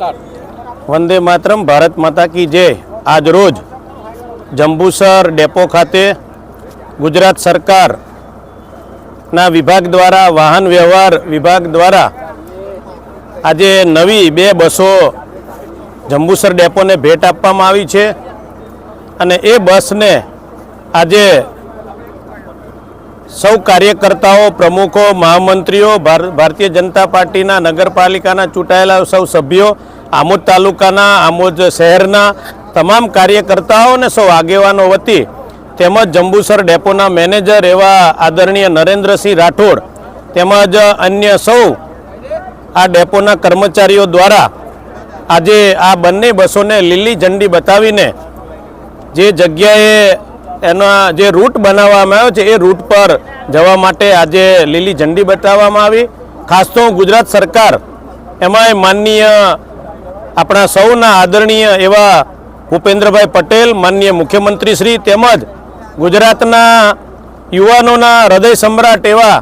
वंदे मातरम, भारत माता की जय। आज रोज जंबूसर डेपो खाते गुजरात सरकार ना विभाग द्वारा वाहन व्यवहार विभाग द्वारा आज नवी 2 बसों जंबूसर डेपो ने भेट आपवामां आवी छे अने ए बस ने आज सौ कार्यकर्ताओं, प्रमुखों, महामंत्रीओ, भारतीय जनता पार्टी नगरपालिका चूंटायेला सौ सभ्यों, आमोद तालुकाना, आमोद शहरना तमाम कार्यकर्ताओं ने सौ आगेवानों वती तेमज जंबूसर डेपोना मैनेजर एवा आदरणीय नरेन्द्रसिंह राठोड तेमज अन्य सौ आ डेपोना कर्मचारीओ द्वारा आज आ बंने बसों लीली झंडी बतावीने जे जग्याए एना जे रूट बनाववामां आव्यो छे ए रूट पर जवा माटे आज लीली झंडी बताववामां आवी। खास तो गुजरात सरकार एमांय माननीय अपना सौना आदरणीय एवा भूपेन्द्रभाई पटेल, माननीय मुख्यमंत्री श्री तेमज गुजरातना युवानोना हृदय सम्राट एवा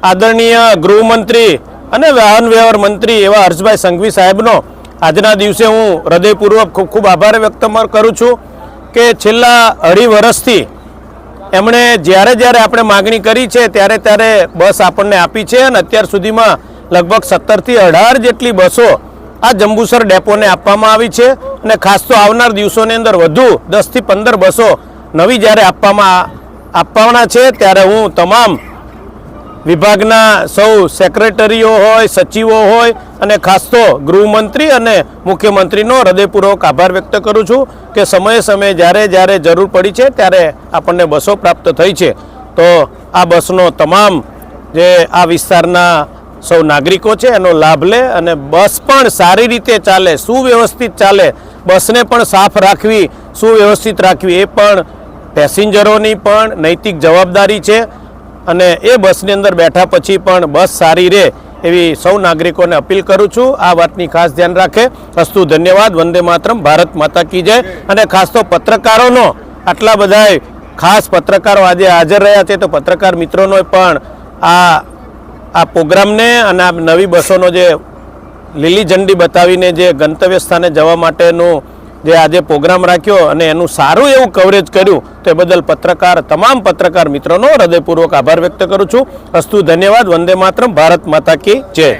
आदरणीय गृहमंत्री अने वाहन व्यवहार मंत्री एवा हर्षभाई संघवी साहेबनो आजना दिवसे हूँ हृदयपूर्वक खूब खूब आभार व्यक्त करूँ छूँ के छेल्ला 2.5 वर्षथी एमणे ज्यारे ज्यारे आपणे मागणी करी छे त्यारे त्यारे बस आपणने आपी छे अने अत्यार सुधीमां लगभग 17 થી 18 जेटली बसों आ जंबूसर डेपोने आपवामां आवी छे अने खास तो आवनार दिवसोनी अंदर वधु 10 થી 15 बसों नवी ज्यारे आपवाना छे त्यारे हूँ तमाम विभागना सौ सेक्रेटरीओ होय, सचिवों होय अने खास तो गृहमंत्री अने मुख्यमंत्रीनो हृदयपूर्वक आभार व्यक्त करूँ छूँ के समय समय ज्यारे ज्यारे जरूर पड़ी है त्यारे आपने बसों प्राप्त थई छे। तो आ बसनो तमाम जे आ विस्तारना सौ नागरिकों छे एनो लाभ ले अने बस पण सारी रीते चाले, सुव्यवस्थित चाले, बसने पण साफ राखवी, सुव्यवस्थित राखवी ए पण पेसेंजरोनी पण नैतिक जवाबदारी छे अने ए बसनी अंदर बैठा पछी पण बस सारी रे एवी सौ नागरिकों ने अपील करूँ छूँ। आ वातनी खास ध्यान राखे। अस्तु, धन्यवाद। वंदे मातरम, भारत माता की जय। अने खास तो पत्रकारों आटला बधाय खास पत्रकारों आज हाजर रह्या छे तो पत्रकार मित्रों पण आ प्रोग्राम ने अने आ नवी बसों जे लीली झंडी बतावीने जे गंतव्य स्थाने जवा माटेनो जे आज प्रोग्राम राख्यो अने एनु सारू एवं कवरेज कर्युं ते बदल तमाम पत्रकार मित्रों हृदयपूर्वक आभार व्यक्त करूँ छूँ। अस्तु, धन्यवाद। वंदे मातरम, भारत माता की जय।